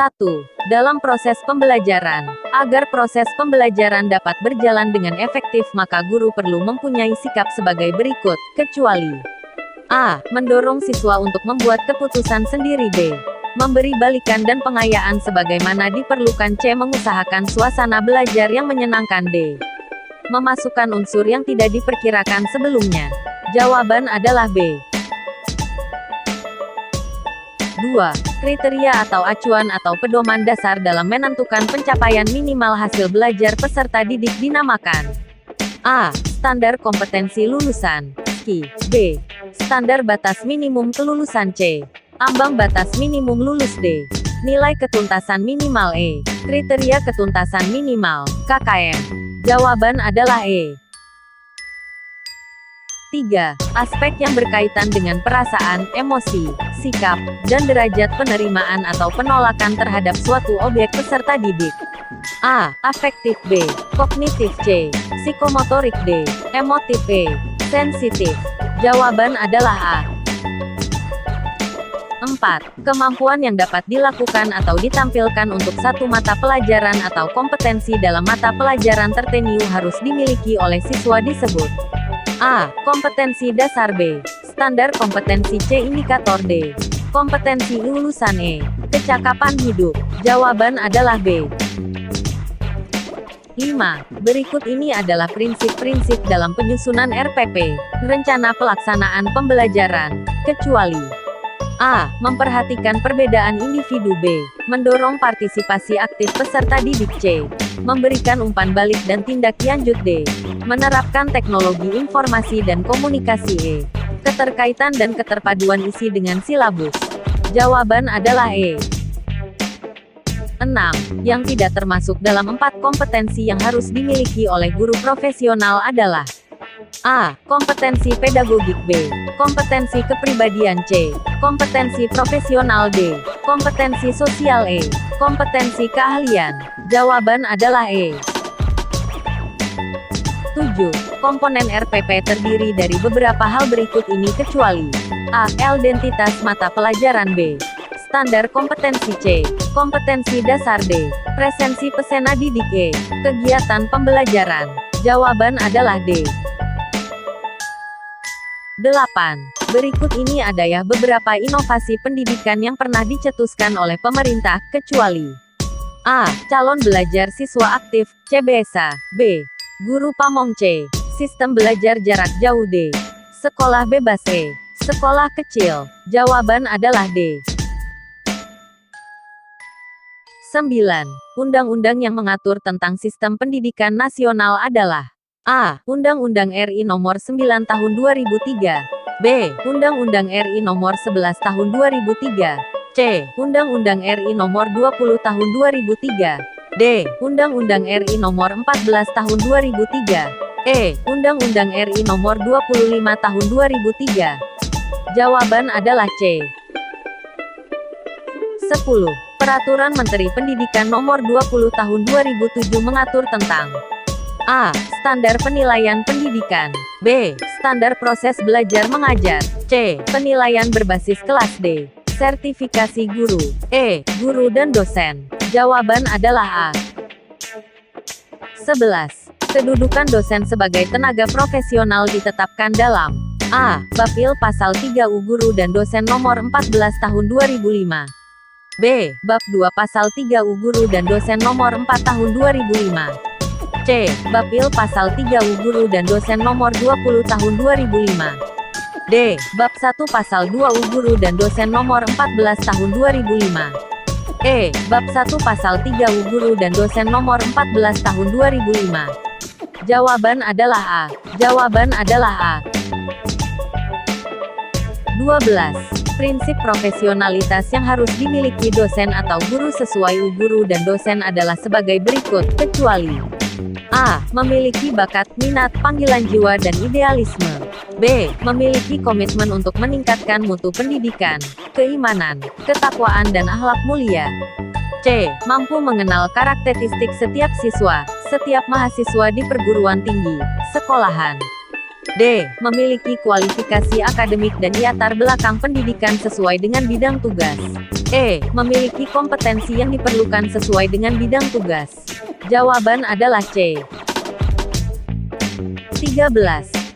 1. Dalam proses pembelajaran. Agar proses pembelajaran dapat berjalan dengan efektif maka guru perlu mempunyai sikap sebagai berikut, kecuali A. Mendorong siswa untuk membuat keputusan sendiri. B. Memberi balikan dan pengayaan sebagaimana diperlukan. C. Mengusahakan suasana belajar yang menyenangkan. D. Memasukkan unsur yang tidak diperkirakan sebelumnya. Jawaban adalah B. 2. Kriteria atau acuan atau pedoman dasar dalam menentukan pencapaian minimal hasil belajar peserta didik dinamakan A. Standar kompetensi lulusan. B. Standar batas minimum kelulusan. C. Ambang batas minimum lulus. D. Nilai ketuntasan minimal. E. Kriteria ketuntasan minimal, KKM. Jawaban adalah E. 3. Aspek yang berkaitan dengan perasaan, emosi, sikap, dan derajat penerimaan atau penolakan terhadap suatu objek peserta didik. A. Afektif. B. Kognitif. C. Psikomotorik. D. Emotif. E. Sensitif. Jawaban adalah A. 4. Kemampuan yang dapat dilakukan atau ditampilkan untuk satu mata pelajaran atau kompetensi dalam mata pelajaran tertentu harus dimiliki oleh siswa disebut A. Kompetensi dasar. B. Standar kompetensi. C. Indikator. D. Kompetensi lulusan. E. Kecakapan hidup. Jawaban adalah B. 5. Berikut ini adalah prinsip-prinsip dalam penyusunan RPP, rencana pelaksanaan pembelajaran, kecuali A. Memperhatikan perbedaan individu. B. Mendorong partisipasi aktif peserta didik. C. Memberikan umpan balik dan tindak lanjut. D. Menerapkan teknologi informasi dan komunikasi. E. Keterkaitan dan keterpaduan isi dengan silabus. Jawaban adalah E. 6. Yang tidak termasuk dalam 4 kompetensi yang harus dimiliki oleh guru profesional adalah A. Kompetensi pedagogik. B. Kompetensi kepribadian. C. Kompetensi profesional. D. Kompetensi sosial. E. Kompetensi keahlian. Jawaban adalah E. 7. Komponen RPP terdiri dari beberapa hal berikut ini kecuali A. Identitas mata pelajaran. B. Standar kompetensi. C. Kompetensi dasar. D. Presensi pesena didik. E. Kegiatan pembelajaran. Jawaban adalah D. 8. Berikut ini ada beberapa inovasi pendidikan yang pernah dicetuskan oleh pemerintah, kecuali A. Calon belajar siswa aktif, CBSA. B. Guru pamong. C. Sistem belajar jarak jauh. D. Sekolah bebas. E. Sekolah kecil. Jawaban adalah D. 9. Undang-undang yang mengatur tentang sistem pendidikan nasional adalah A. Undang-Undang RI Nomor 9 Tahun 2003. B. Undang-Undang RI Nomor 11 Tahun 2003. C. Undang-Undang RI Nomor 20 Tahun 2003. D. Undang-Undang RI Nomor 14 Tahun 2003. E. Undang-Undang RI Nomor 25 Tahun 2003. Jawaban adalah C. 10. Peraturan Menteri Pendidikan Nomor 20 Tahun 2007 mengatur tentang A. Standar penilaian pendidikan. B. Standar proses belajar mengajar. C. Penilaian berbasis kelas. D. Sertifikasi guru. E. Guru dan dosen. Jawaban adalah A. 11. Kedudukan dosen sebagai tenaga profesional ditetapkan dalam A. Bapil Pasal 3 Guru dan Dosen Nomor 14 Tahun 2005. B. Bab 2 Pasal 3 Guru dan Dosen Nomor 4 Tahun 2005. C. Bapil Pasal 3 Guru dan Dosen Nomor 20 Tahun 2005. D. Bab 1 Pasal 2 Guru dan Dosen Nomor 14 Tahun 2005. E. Bab 1 Pasal 3 Guru dan Dosen Nomor 14 Tahun 2005. Jawaban adalah A. Jawaban adalah A. 12. Prinsip profesionalitas yang harus dimiliki dosen atau guru sesuai guru dan dosen adalah sebagai berikut, kecuali A. Memiliki bakat, minat, panggilan jiwa dan idealisme. B. Memiliki komitmen untuk meningkatkan mutu pendidikan, keimanan, ketakwaan dan akhlak mulia. C. Mampu mengenal karakteristik setiap siswa, setiap mahasiswa di perguruan tinggi, sekolahan. D. Memiliki kualifikasi akademik dan latar belakang pendidikan sesuai dengan bidang tugas. E. Memiliki kompetensi yang diperlukan sesuai dengan bidang tugas. Jawaban adalah C. 13.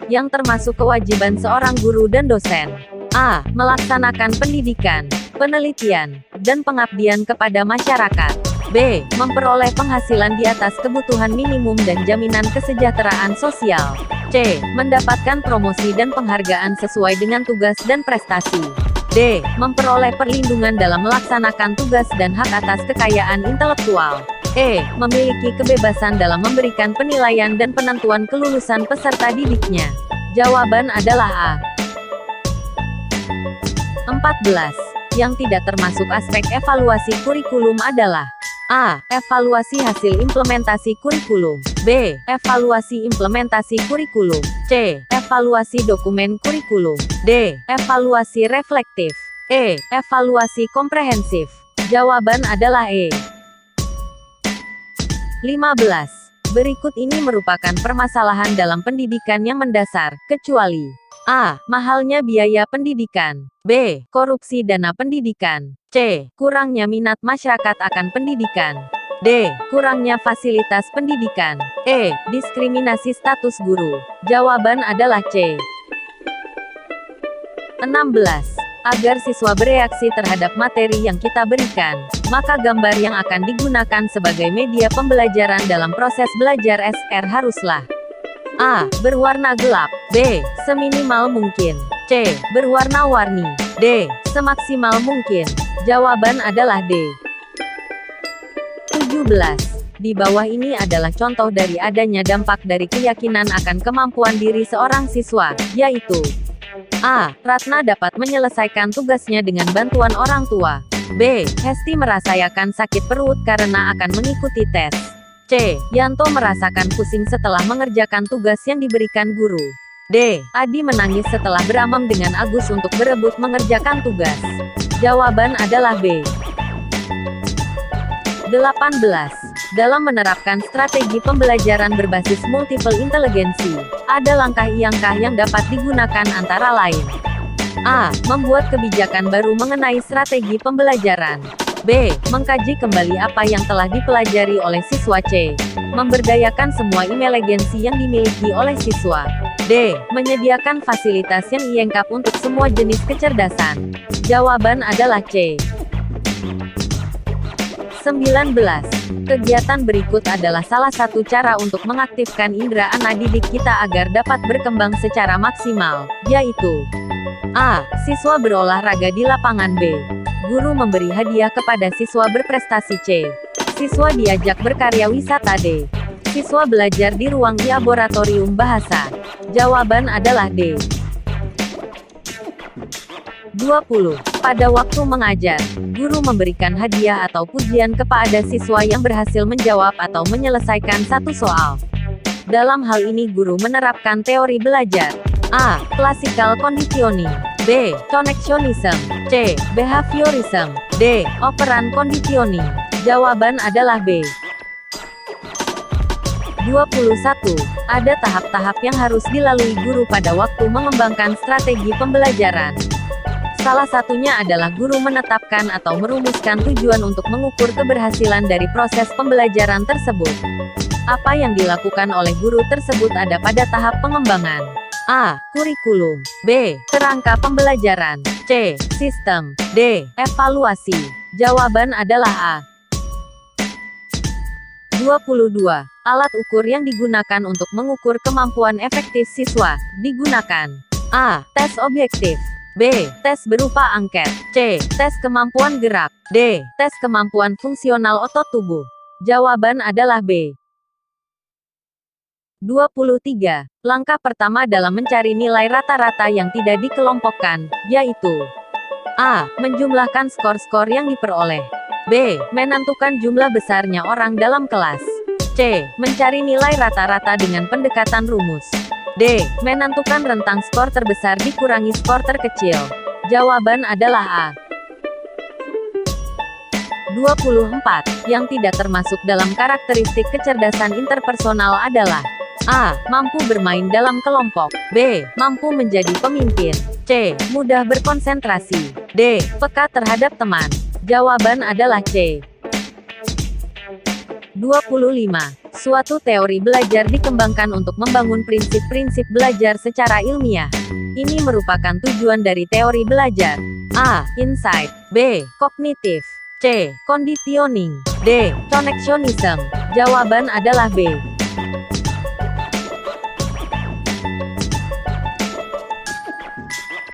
Yang termasuk kewajiban seorang guru dan dosen. A. Melaksanakan pendidikan, penelitian, dan pengabdian kepada masyarakat. B. Memperoleh penghasilan di atas kebutuhan minimum dan jaminan kesejahteraan sosial. C. Mendapatkan promosi dan penghargaan sesuai dengan tugas dan prestasi. D. Memperoleh perlindungan dalam melaksanakan tugas dan hak atas kekayaan intelektual. E. Memiliki kebebasan dalam memberikan penilaian dan penentuan kelulusan peserta didiknya. Jawaban adalah A. 14. Yang tidak termasuk aspek evaluasi kurikulum adalah A. Evaluasi hasil implementasi kurikulum. B. Evaluasi implementasi kurikulum. C. Evaluasi dokumen kurikulum. D. Evaluasi reflektif. E. Evaluasi komprehensif. Jawaban adalah E. 15. Berikut ini merupakan permasalahan dalam pendidikan yang mendasar, kecuali A. Mahalnya biaya pendidikan. B. Korupsi dana pendidikan. C. Kurangnya minat masyarakat akan pendidikan. D. Kurangnya fasilitas pendidikan. E. Diskriminasi status guru. Jawaban adalah C. 16. Agar siswa bereaksi terhadap materi yang kita berikan, maka gambar yang akan digunakan sebagai media pembelajaran dalam proses belajar SR haruslah A. Berwarna gelap. B. Seminimal mungkin. C. Berwarna-warni. D. Semaksimal mungkin. Jawaban adalah D. 17. Di bawah ini adalah contoh dari adanya dampak dari keyakinan akan kemampuan diri seorang siswa, yaitu A. Ratna dapat menyelesaikan tugasnya dengan bantuan orang tua. B. Hesti merasakan sakit perut karena akan mengikuti tes. C. Yanto merasakan pusing setelah mengerjakan tugas yang diberikan guru. D. Adi menangis setelah beramam dengan Agus untuk berebut mengerjakan tugas. Jawaban adalah B. 18. Dalam menerapkan strategi pembelajaran berbasis multiple inteligensi, ada langkah-langkah yang dapat digunakan antara lain. A. Membuat kebijakan baru mengenai strategi pembelajaran. B. Mengkaji kembali apa yang telah dipelajari oleh siswa. C. Memberdayakan semua inteligensi yang dimiliki oleh siswa. D. Menyediakan fasilitas yang lengkap untuk semua jenis kecerdasan. Jawaban adalah C. 19. Kegiatan berikut adalah salah satu cara untuk mengaktifkan indera anak didik kita agar dapat berkembang secara maksimal, yaitu A. Siswa berolahraga di lapangan. B. Guru memberi hadiah kepada siswa berprestasi. C. Siswa diajak berkarya wisata. D. Siswa belajar di ruang laboratorium bahasa. Jawaban adalah D. 20. Pada waktu mengajar, guru memberikan hadiah atau pujian kepada siswa yang berhasil menjawab atau menyelesaikan satu soal. Dalam hal ini guru menerapkan teori belajar. A. Classical conditioning. B. Connectionism. C. Behaviorism. D. Operant conditioning. Jawaban adalah B. 21. Ada tahap-tahap yang harus dilalui guru pada waktu mengembangkan strategi pembelajaran. Salah satunya adalah guru menetapkan atau merumuskan tujuan untuk mengukur keberhasilan dari proses pembelajaran tersebut. Apa yang dilakukan oleh guru tersebut ada pada tahap pengembangan. A. Kurikulum. B. Kerangka pembelajaran. C. Sistem. D. Evaluasi. Jawaban adalah A. 22. Alat ukur yang digunakan untuk mengukur kemampuan efektif siswa, digunakan A. Tes objektif. B. Tes berupa angket. C. Tes kemampuan gerak. D. Tes kemampuan fungsional otot tubuh. Jawaban adalah B. 23. Langkah pertama dalam mencari nilai rata-rata yang tidak dikelompokkan, yaitu A. Menjumlahkan skor-skor yang diperoleh. B. Menentukan jumlah besarnya orang dalam kelas. C. Mencari nilai rata-rata dengan pendekatan rumus. D. Menentukan rentang skor terbesar dikurangi skor terkecil. Jawaban adalah A. 24. Yang tidak termasuk dalam karakteristik kecerdasan interpersonal adalah A. Mampu bermain dalam kelompok. B. Mampu menjadi pemimpin. C. Mudah berkonsentrasi. D. Peka terhadap teman. Jawaban adalah C. 25. Suatu teori belajar dikembangkan untuk membangun prinsip-prinsip belajar secara ilmiah. Ini merupakan tujuan dari teori belajar. A. Insight. B. Kognitif. C. Conditioning. D. Connectionism. Jawaban adalah B.